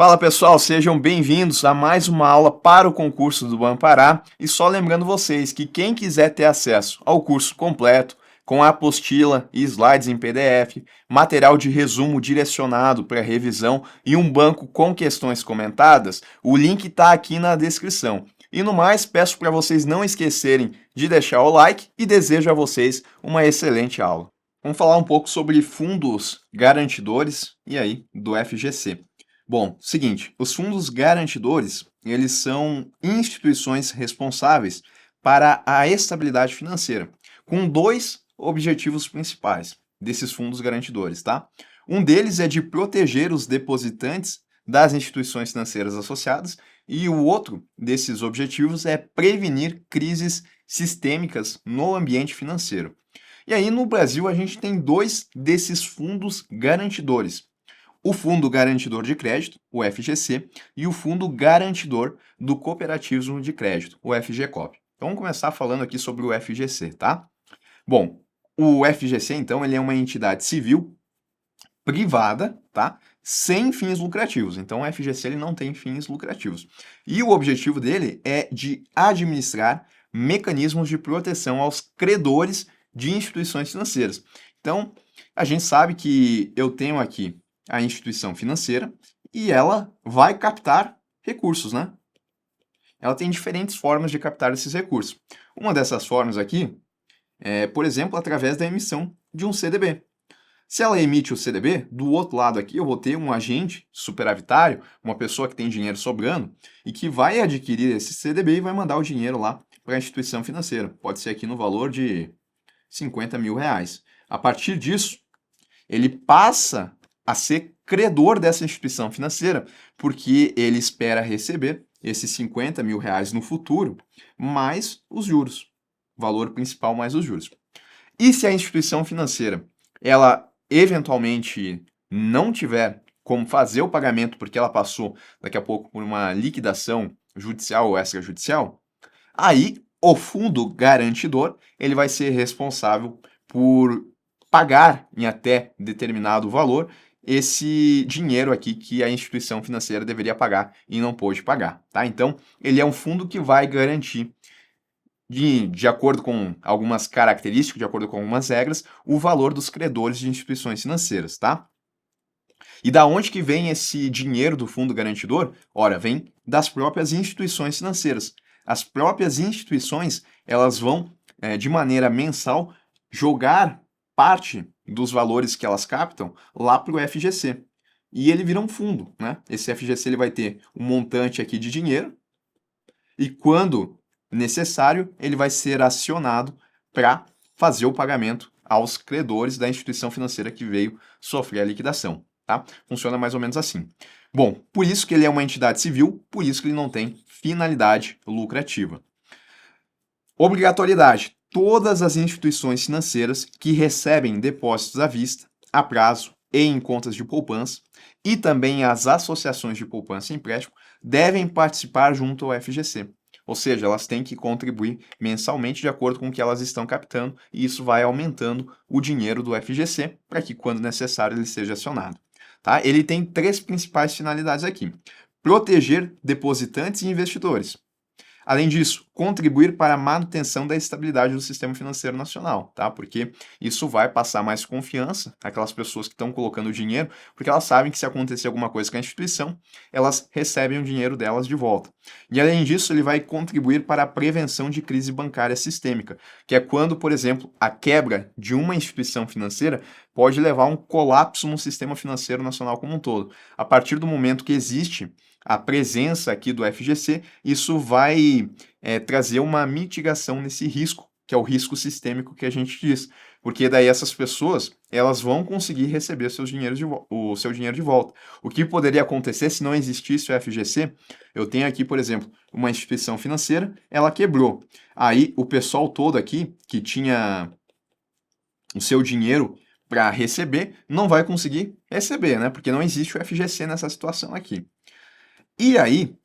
Fala pessoal, sejam bem-vindos a mais uma aula para o concurso do Banco Pará. E só lembrando vocês que quem quiser ter acesso ao curso completo, com a apostila e slides em PDF, material de resumo direcionado para revisão e um banco com questões comentadas, o link está aqui na descrição. E no mais, peço para vocês não esquecerem de deixar o like e desejo a vocês uma excelente aula. Vamos falar um pouco sobre fundos garantidores e aí do FGC. Bom, seguinte, os fundos garantidores, eles são instituições responsáveis para a estabilidade financeira, com dois objetivos principais desses fundos garantidores, tá? Um deles é de proteger os depositantes das instituições financeiras associadas e o outro desses objetivos é prevenir crises sistêmicas no ambiente financeiro. E aí no Brasil a gente tem dois desses fundos garantidores: o Fundo Garantidor de Crédito, o FGC, e o Fundo Garantidor do Cooperativismo de Crédito, o FGCOP. Então vamos começar falando aqui sobre o FGC, tá? Bom, o FGC, então, ele é uma entidade civil privada, tá? Sem fins lucrativos. Então o FGC ele não tem fins lucrativos. E o objetivo dele é de administrar mecanismos de proteção aos credores de instituições financeiras. Então, a gente sabe que eu tenho aqui a instituição financeira e ela vai captar recursos, né? Ela tem diferentes formas de captar esses recursos. Uma dessas formas aqui é, por exemplo, através da emissão de um CDB. Se ela emite o CDB, do outro lado aqui eu vou ter um agente superavitário, uma pessoa que tem dinheiro sobrando e que vai adquirir esse CDB e vai mandar o dinheiro lá para a instituição financeira. Pode ser aqui no valor de 50 mil reais. A partir disso, ele passa a ser credor dessa instituição financeira, porque ele espera receber esses 50 mil reais no futuro, mais os juros, valor principal mais os juros. E se a instituição financeira, ela eventualmente não tiver como fazer o pagamento, porque ela passou daqui a pouco por uma liquidação judicial ou extrajudicial, aí o fundo garantidor, ele vai ser responsável por pagar em até determinado valor esse dinheiro aqui que a instituição financeira deveria pagar e não pôde pagar, tá? Então, ele é um fundo que vai garantir, de acordo com algumas características, de acordo com algumas regras, o valor dos credores de instituições financeiras, tá? E da onde que vem esse dinheiro do fundo garantidor? Ora, vem das próprias instituições financeiras. As próprias instituições, elas vão, de maneira mensal, jogar parte dos valores que elas captam lá para o FGC. E ele vira um fundo, né? Esse FGC ele vai ter um montante aqui de dinheiro e quando necessário, ele vai ser acionado para fazer o pagamento aos credores da instituição financeira que veio sofrer a liquidação, tá? Funciona mais ou menos assim. Bom, por isso que ele é uma entidade civil, por isso que ele não tem finalidade lucrativa. Obrigatoriedade. Todas as instituições financeiras que recebem depósitos à vista, a prazo e em contas de poupança, e também as associações de poupança e empréstimo, devem participar junto ao FGC. Ou seja, elas têm que contribuir mensalmente de acordo com o que elas estão captando, e isso vai aumentando o dinheiro do FGC para que, quando necessário, ele seja acionado. Tá? Ele tem três principais finalidades aqui: proteger depositantes e investidores. Além disso, contribuir para a manutenção da estabilidade do sistema financeiro nacional, tá? Porque isso vai passar mais confiança àquelas pessoas que estão colocando dinheiro, porque elas sabem que se acontecer alguma coisa com a instituição, elas recebem o dinheiro delas de volta. E além disso, ele vai contribuir para a prevenção de crise bancária sistêmica, que é quando, por exemplo, a quebra de uma instituição financeira pode levar a um colapso no sistema financeiro nacional como um todo. A partir do momento que existe a presença aqui do FGC, isso vai trazer uma mitigação nesse risco, que é o risco sistêmico que a gente diz, porque daí essas pessoas elas vão conseguir receber o seu dinheiro de volta. O que poderia acontecer se não existisse o FGC? Eu tenho aqui, por exemplo, uma instituição financeira, ela quebrou. Aí o pessoal todo aqui que tinha o seu dinheiro para receber não vai conseguir receber, né? Porque não existe o FGC nessa situação aqui. E aí,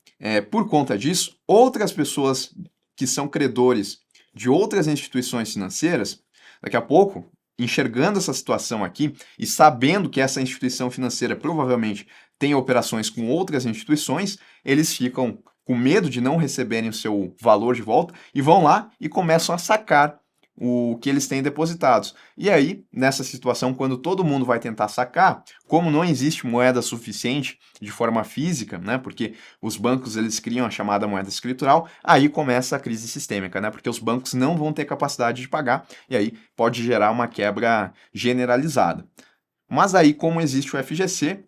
por conta disso, outras pessoas que são credores de outras instituições financeiras, daqui a pouco, enxergando essa situação aqui e sabendo que essa instituição financeira provavelmente têm operações com outras instituições, eles ficam com medo de não receberem o seu valor de volta e vão lá e começam a sacar o que eles têm depositados. E aí, nessa situação, quando todo mundo vai tentar sacar, como não existe moeda suficiente de forma física, né, porque os bancos eles criam a chamada moeda escritural, aí começa a crise sistêmica, né, porque os bancos não vão ter capacidade de pagar e aí pode gerar uma quebra generalizada. Mas aí, como existe o FGC,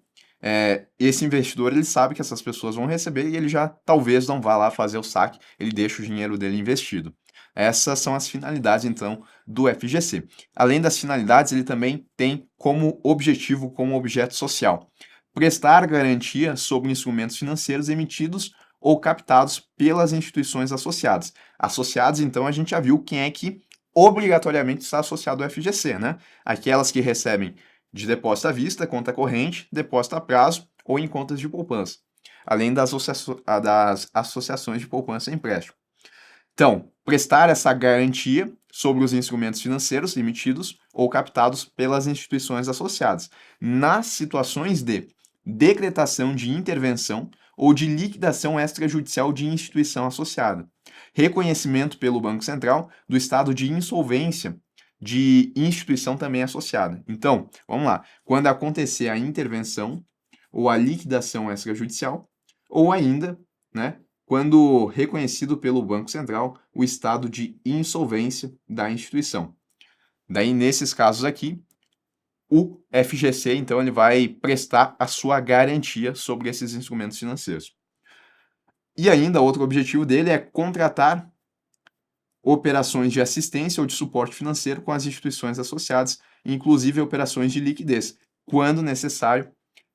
esse investidor ele sabe que essas pessoas vão receber e ele já talvez não vá lá fazer o saque, ele deixa o dinheiro dele investido. Essas são as finalidades, então, do FGC. Além das finalidades, ele também tem como objetivo, como objeto social, prestar garantia sobre instrumentos financeiros emitidos ou captados pelas instituições associadas. Associados, então, a gente já viu quem é que obrigatoriamente está associado ao FGC, né? Aquelas que recebem de depósito à vista, conta corrente, depósito a prazo ou em contas de poupança, além das associações de poupança e empréstimo. Então, prestar essa garantia sobre os instrumentos financeiros emitidos ou captados pelas instituições associadas, nas situações de decretação de intervenção ou de liquidação extrajudicial de instituição associada, reconhecimento pelo Banco Central do estado de insolvência de instituição também associada. Então, vamos lá. Quando acontecer a intervenção ou a liquidação extrajudicial, ou ainda, né, quando reconhecido pelo Banco Central o estado de insolvência da instituição. Daí, nesses casos aqui, o FGC, então, ele vai prestar a sua garantia sobre esses instrumentos financeiros. E ainda, outro objetivo dele é contratar operações de assistência ou de suporte financeiro com as instituições associadas, inclusive operações de liquidez, quando necessário,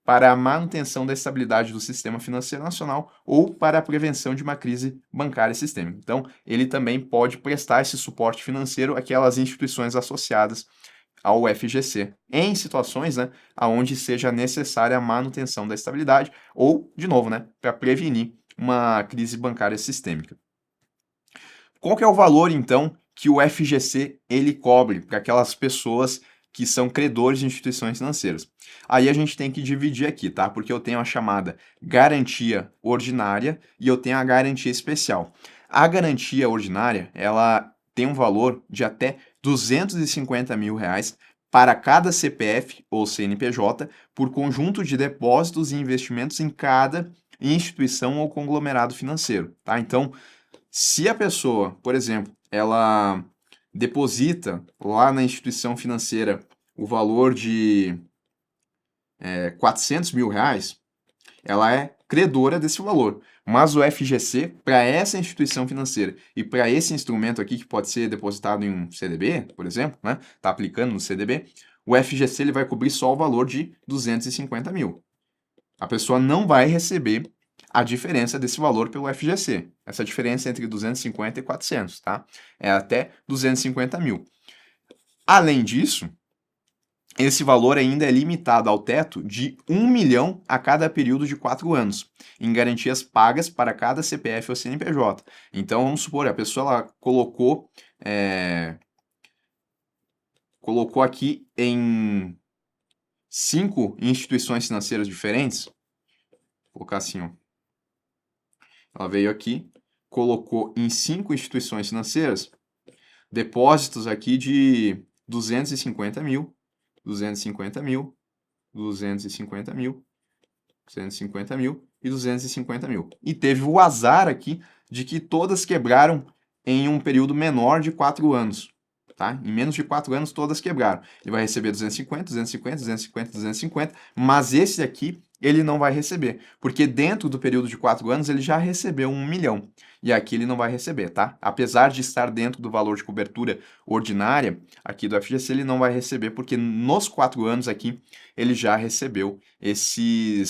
para a manutenção da estabilidade do sistema financeiro nacional ou para a prevenção de uma crise bancária sistêmica. Então, ele também pode prestar esse suporte financeiro àquelas instituições associadas ao FGC, em situações, né, onde seja necessária a manutenção da estabilidade ou, de novo, né, para prevenir uma crise bancária sistêmica. Qual que é o valor, então, que o FGC ele cobre para aquelas pessoas que são credores de instituições financeiras? Aí a gente tem que dividir aqui, tá? Porque eu tenho a chamada garantia ordinária e eu tenho a garantia especial. A garantia ordinária, ela tem um valor de até R$ 250 mil para cada CPF ou CNPJ por conjunto de depósitos e investimentos em cada instituição ou conglomerado financeiro, tá? Então, se a pessoa, por exemplo, ela deposita lá na instituição financeira o valor de R$ 400 mil, ela é credora desse valor. Mas o FGC, para essa instituição financeira e para esse instrumento aqui, que pode ser depositado em um CDB, por exemplo, né? Está aplicando no CDB, o FGC ele vai cobrir só o valor de 250 mil. A pessoa não vai receber a diferença desse valor pelo FGC. Essa diferença entre 250 e 400, tá? É até 250 mil. Além disso, esse valor ainda é limitado ao teto de 1 milhão a cada período de 4 anos, em garantias pagas para cada CPF ou CNPJ. Então, vamos supor, a pessoa ela colocou aqui em 5 instituições financeiras diferentes. Vou colocar assim, ó. Ela veio aqui, colocou em 5 instituições financeiras depósitos aqui de 250 mil, 250 mil, 250 mil, 250 mil e 250 mil. E teve o azar aqui de que todas quebraram em um período menor de 4 anos. Tá? Em menos de 4 anos todas quebraram. Ele vai receber 250, 250, 250, 250, mas esse aqui ele não vai receber, porque dentro do período de 4 anos ele já recebeu 1 milhão, e aqui ele não vai receber, tá? Apesar de estar dentro do valor de cobertura ordinária aqui do FGC, ele não vai receber, porque nos 4 anos aqui ele já recebeu esse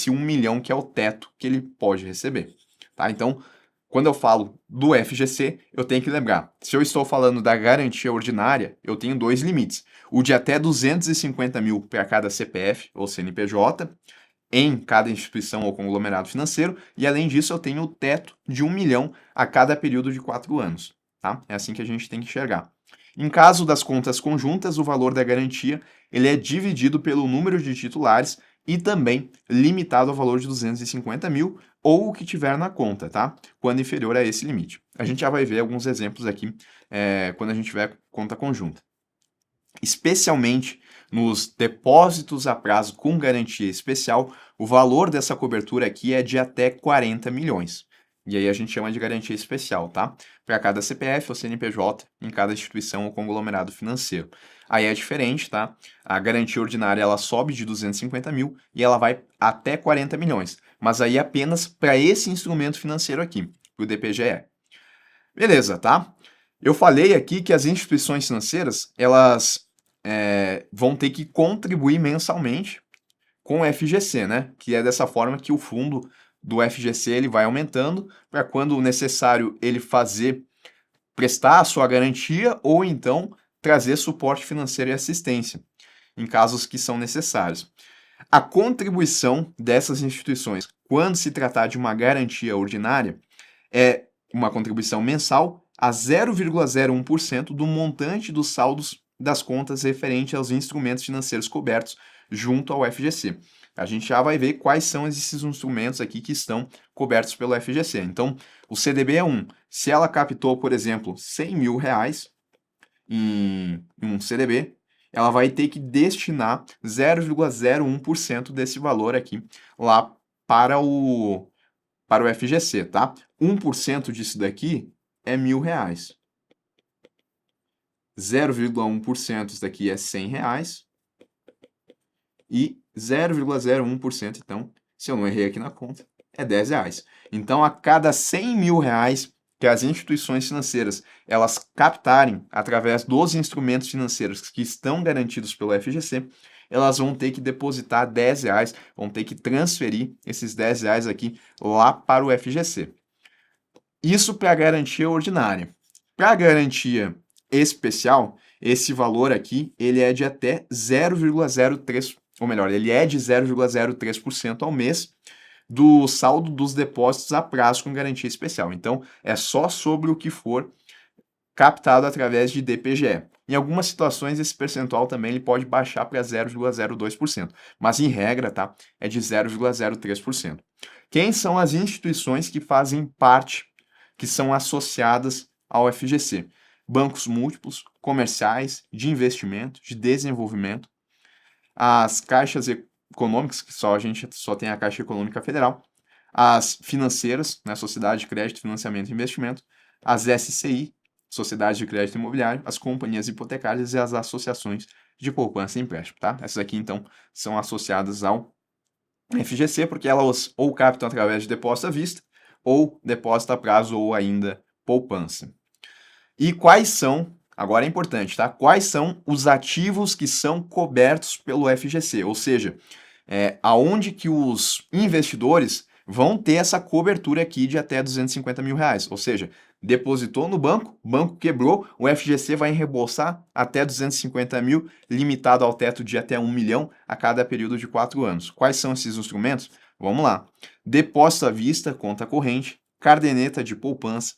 1 milhão que é o teto que ele pode receber, tá? Então, quando eu falo do FGC, eu tenho que lembrar, se eu estou falando da garantia ordinária, eu tenho 2 limites. O de até 250 mil para cada CPF ou CNPJ, em cada instituição ou conglomerado financeiro, e além disso eu tenho o teto de 1 milhão a cada período de 4 anos. Tá? É assim que a gente tem que enxergar. Em caso das contas conjuntas, o valor da garantia ele é dividido pelo número de titulares e também limitado ao valor de 250 mil ou o que tiver na conta, tá? Quando inferior a esse limite. A gente já vai ver alguns exemplos aqui quando a gente tiver conta conjunta. Especialmente nos depósitos a prazo com garantia especial, o valor dessa cobertura aqui é de até 40 milhões. E aí a gente chama de garantia especial, tá? Para cada CPF ou CNPJ, em cada instituição ou conglomerado financeiro. Aí é diferente, tá? A garantia ordinária ela sobe de 250 mil e ela vai até 40 milhões. Mas aí apenas para esse instrumento financeiro aqui, o DPGE. Beleza, tá? Eu falei aqui que as instituições financeiras, elas vão ter que contribuir mensalmente com o FGC, né? Que é dessa forma que o fundo do FGC ele vai aumentando para quando necessário ele prestar a sua garantia ou então trazer suporte financeiro e assistência em casos que são necessários. A contribuição dessas instituições, quando se tratar de uma garantia ordinária, é uma contribuição mensal a 0,01% do montante dos saldos das contas referente aos instrumentos financeiros cobertos junto ao FGC. A gente já vai ver quais são esses instrumentos aqui que estão cobertos pelo FGC. Então, o CDB é um. Se ela captou, por exemplo, 100 mil reais em um CDB, ela vai ter que destinar 0,01% desse valor aqui lá para o FGC, tá? 1% disso daqui é R$ 1.000. 0,1% isso daqui é R$ 100 e 0,01%, então, se eu não errei aqui na conta, é R$ 10. Então, a cada 100 mil reais que as instituições financeiras elas captarem através dos instrumentos financeiros que estão garantidos pelo FGC, elas vão ter que depositar R$ 10, vão ter que transferir esses R$ 10 aqui lá para o FGC. Isso para a garantia ordinária. Para a garantia especial, esse valor aqui ele é de até 0,03%, ou melhor, ele é de 0,03% ao mês do saldo dos depósitos a prazo com garantia especial. Então, é só sobre o que for captado através de DPGE. Em algumas situações, esse percentual também ele pode baixar para 0,02%, mas em regra, tá, é de 0,03%. Quem são as instituições que fazem parte, que são associadas ao FGC? Bancos múltiplos, comerciais, de investimento, de desenvolvimento, as caixas econômicas, que a gente só tem a Caixa Econômica Federal, as financeiras, né, Sociedade de Crédito, Financiamento e Investimento, as SCI, Sociedade de Crédito Imobiliário, as companhias hipotecárias e as associações de poupança e empréstimo, tá? Essas aqui, então, são associadas ao FGC, porque elas ou captam através de depósito à vista, ou depósito a prazo, ou ainda poupança. E quais são, agora é importante, tá? Quais são os ativos que são cobertos pelo FGC? Ou seja, aonde que os investidores vão ter essa cobertura aqui de até 250 mil reais. Ou seja, depositou no banco, o banco quebrou, o FGC vai reembolsar até 250 mil, limitado ao teto de até 1 milhão a cada período de 4 anos. Quais são esses instrumentos? Vamos lá. Depósito à vista, conta corrente, caderneta de poupança,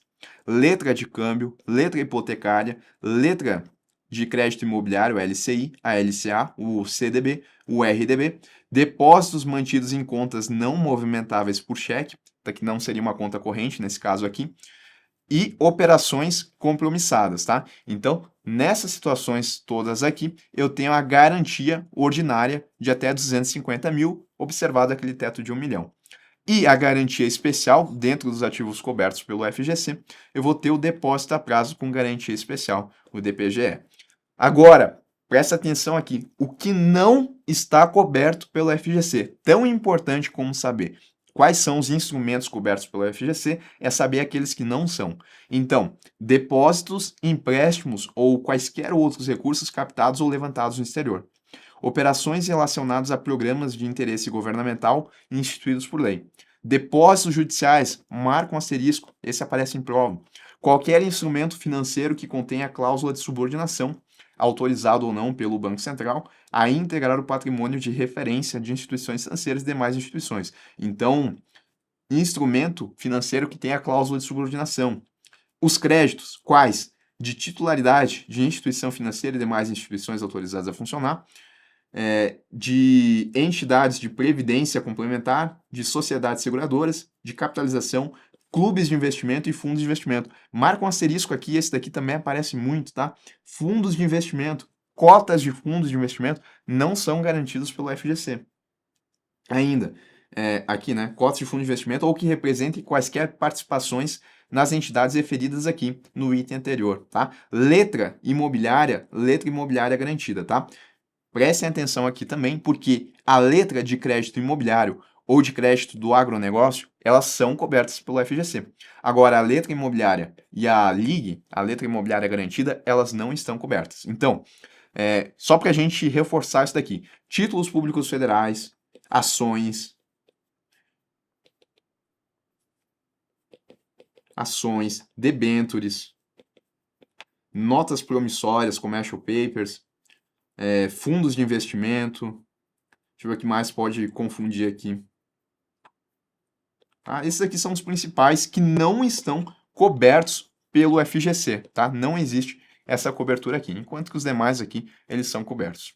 letra de câmbio, letra hipotecária, letra de crédito imobiliário, LCI, a LCA, o CDB, o RDB, depósitos mantidos em contas não movimentáveis por cheque, que não seria uma conta corrente nesse caso aqui, e operações compromissadas, tá? Então, nessas situações todas aqui, eu tenho a garantia ordinária de até 250 mil, observado aquele teto de 1 milhão. E a garantia especial, dentro dos ativos cobertos pelo FGC, eu vou ter o depósito a prazo com garantia especial, o DPGE. Agora, presta atenção aqui, o que não está coberto pelo FGC, tão importante como saber quais são os instrumentos cobertos pelo FGC, é saber aqueles que não são. Então, depósitos, empréstimos ou quaisquer outros recursos captados ou levantados no exterior. Operações relacionadas a programas de interesse governamental instituídos por lei. Depósitos judiciais, marca um asterisco, esse aparece em prova. Qualquer instrumento financeiro que contenha cláusula de subordinação, autorizado ou não pelo Banco Central, a integrar o patrimônio de referência de instituições financeiras e demais instituições. Então, instrumento financeiro que tenha cláusula de subordinação. Os créditos, quais? De titularidade de instituição financeira e demais instituições autorizadas a funcionar, de entidades de previdência complementar, de sociedades seguradoras, de capitalização, clubes de investimento e fundos de investimento. Marca um asterisco aqui, esse daqui também aparece muito, tá? Fundos de investimento, cotas de fundos de investimento não são garantidos pelo FGC. Ainda, aqui, né, cotas de fundo de investimento ou que representem quaisquer participações nas entidades referidas aqui no item anterior, tá? Letra imobiliária garantida, tá? Prestem atenção aqui também, porque a letra de crédito imobiliário ou de crédito do agronegócio, elas são cobertas pelo FGC. Agora, a letra imobiliária e a LIG, a letra imobiliária garantida, elas não estão cobertas. Então, só para a gente reforçar isso daqui, títulos públicos federais, ações, debêntures, notas promissórias, commercial papers, fundos de investimento. Deixa eu ver o que mais pode confundir aqui. Tá? Esses aqui são os principais que não estão cobertos pelo FGC, tá? Não existe essa cobertura aqui, enquanto que os demais aqui, eles são cobertos.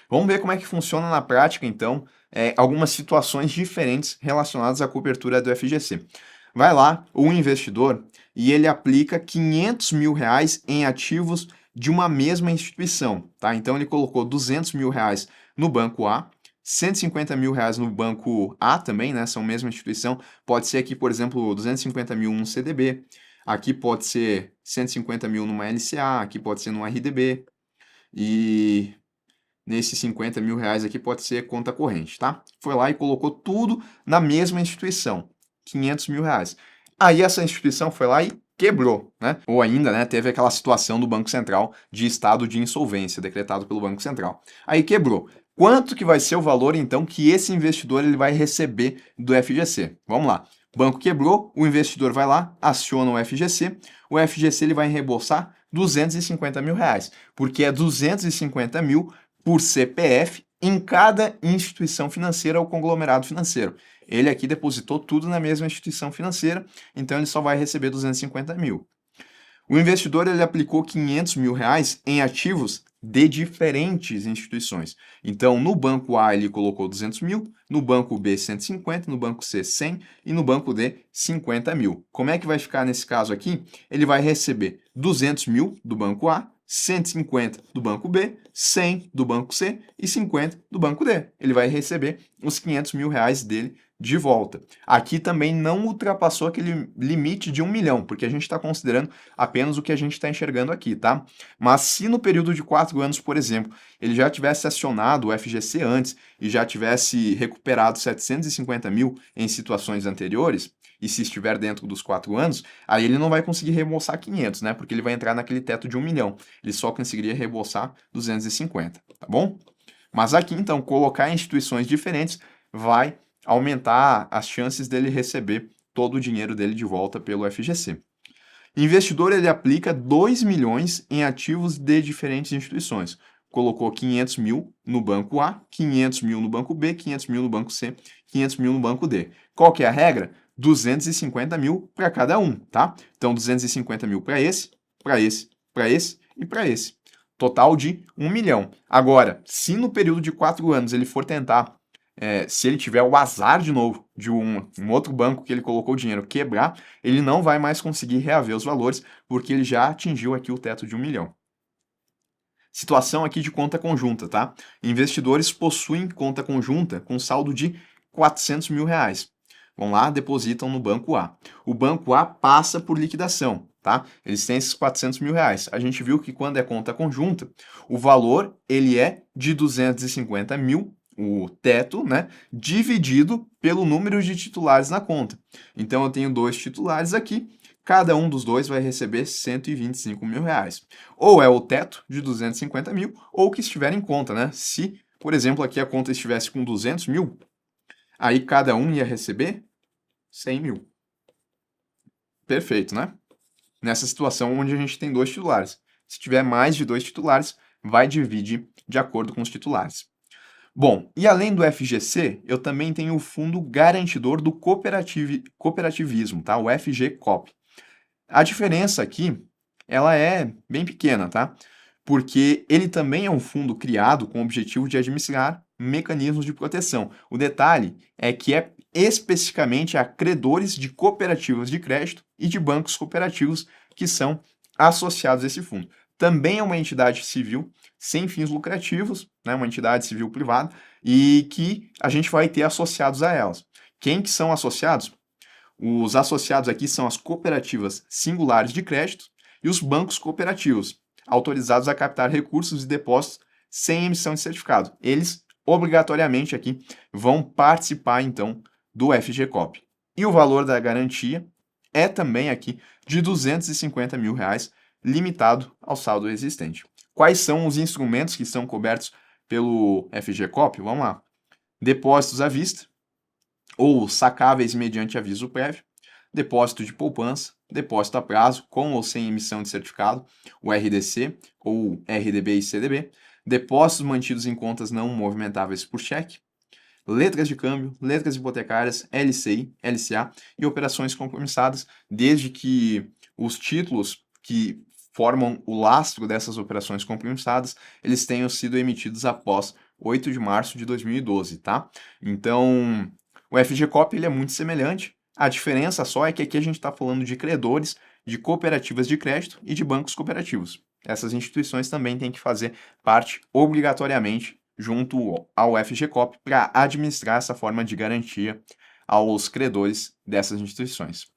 Vamos ver como é que funciona na prática, então, algumas situações diferentes relacionadas à cobertura do FGC. Vai lá o investidor e ele aplica R$500 mil em ativos de uma mesma instituição, tá? Então ele colocou R$200 mil no banco A, R$150 mil no banco A também, né? São a mesma instituição. Pode ser aqui, por exemplo, 250 mil num CDB, aqui pode ser 150 mil numa LCA, aqui pode ser num RDB, e nesses 50 mil aqui pode ser conta corrente, tá? Foi lá e colocou tudo na mesma instituição, 500 mil. Aí essa instituição foi lá e quebrou, né? Ou ainda, né, teve aquela situação do Banco Central de estado de insolvência decretado pelo Banco Central. Aí quebrou. Quanto que vai ser o valor, então, que esse investidor ele vai receber do FGC? Vamos lá. O banco quebrou, o investidor vai lá, aciona o FGC ele vai reembolsar R$250 mil, porque é 250 mil por CPF em cada instituição financeira ou conglomerado financeiro. Ele aqui depositou tudo na mesma instituição financeira, então ele só vai receber 250 mil. O investidor ele aplicou 500 mil em ativos de diferentes instituições. Então, no banco A ele colocou 200 mil, no banco B 150, no banco C 100 e no banco D 50 mil. Como é que vai ficar nesse caso aqui? Ele vai receber 200 mil do banco A, 150 do banco B, 100 do banco C e 50 do banco D. Ele vai receber os 500 mil dele de volta. Aqui também não ultrapassou aquele limite de 1 milhão, porque a gente está considerando apenas o que a gente está enxergando aqui, tá? Mas se no período de 4 anos, por exemplo, ele já tivesse acionado o FGC antes e já tivesse recuperado 750 mil em situações anteriores, e se estiver dentro dos 4 anos, aí ele não vai conseguir reembolsar 500, né? Porque ele vai entrar naquele teto de 1 milhão. Ele só conseguiria reembolsar 250, tá bom? Mas aqui, então, colocar em instituições diferentes vai aumentar as chances dele receber todo o dinheiro dele de volta pelo FGC. Investidor, ele aplica 2 milhões em ativos de diferentes instituições. Colocou 500 mil no banco A, 500 mil no banco B, 500 mil no banco C, 500 mil no banco D. Qual que é a regra? 250 mil para cada um, tá? Então, 250 mil para esse, para esse, para esse e para esse. Total de 1 milhão. Agora, se no período de 4 anos ele for tentar, se ele tiver o azar de novo de um outro banco que ele colocou o dinheiro quebrar, ele não vai mais conseguir reaver os valores, porque ele já atingiu aqui o teto de 1 milhão. Situação aqui de conta conjunta, tá? Investidores possuem conta conjunta com saldo de 400 mil. Vão lá, depositam no banco A. O banco A passa por liquidação, tá? Eles têm esses 400 mil. A gente viu que quando é conta conjunta, o valor ele é de 250 mil, o teto, né? Dividido pelo número de titulares na conta. Então eu tenho 2 titulares aqui, cada um dos 2 vai receber 125 mil. Ou é o teto de 250 mil, ou o que estiver em conta, né? Se, por exemplo, aqui a conta estivesse com 200 mil, aí cada um ia receber 100 mil. Perfeito, né? Nessa situação onde a gente tem 2 titulares. Se tiver mais de 2 titulares, vai dividir de acordo com os titulares. Bom, e além do FGC, eu também tenho o Fundo Garantidor do Cooperativismo, tá? O FGCOP. A diferença aqui, ela é bem pequena, tá? porque ele também é um fundo criado com o objetivo de administrar mecanismos de proteção. O detalhe é que é especificamente a credores de cooperativas de crédito e de bancos cooperativos que são associados a esse fundo. Também é uma entidade civil sem fins lucrativos, né, uma entidade civil privada, e que a gente vai ter associados a elas. Quem que são associados? Os associados aqui são as cooperativas singulares de crédito e os bancos cooperativos, autorizados a captar recursos e depósitos sem emissão de certificado. Eles, obrigatoriamente aqui, vão participar, então, do FGCOP. E o valor da garantia é também aqui de R$ 250 mil, limitado ao saldo existente. Quais são os instrumentos que são cobertos pelo FGCOP? Vamos lá. Depósitos à vista, ou sacáveis mediante aviso prévio, depósito de poupança, depósito a prazo, com ou sem emissão de certificado, o RDC ou RDB e CDB, depósitos mantidos em contas não movimentáveis por cheque, letras de câmbio, letras hipotecárias, LCI, LCA e operações compromissadas, desde que os títulos que formam o lastro dessas operações compromissadas, eles tenham sido emitidos após 8 de março de 2012, tá? Então, o FGCOP ele é muito semelhante, a diferença só é que aqui a gente está falando de credores, de cooperativas de crédito e de bancos cooperativos. Essas instituições também têm que fazer parte obrigatoriamente junto ao FGCOP para administrar essa forma de garantia aos credores dessas instituições.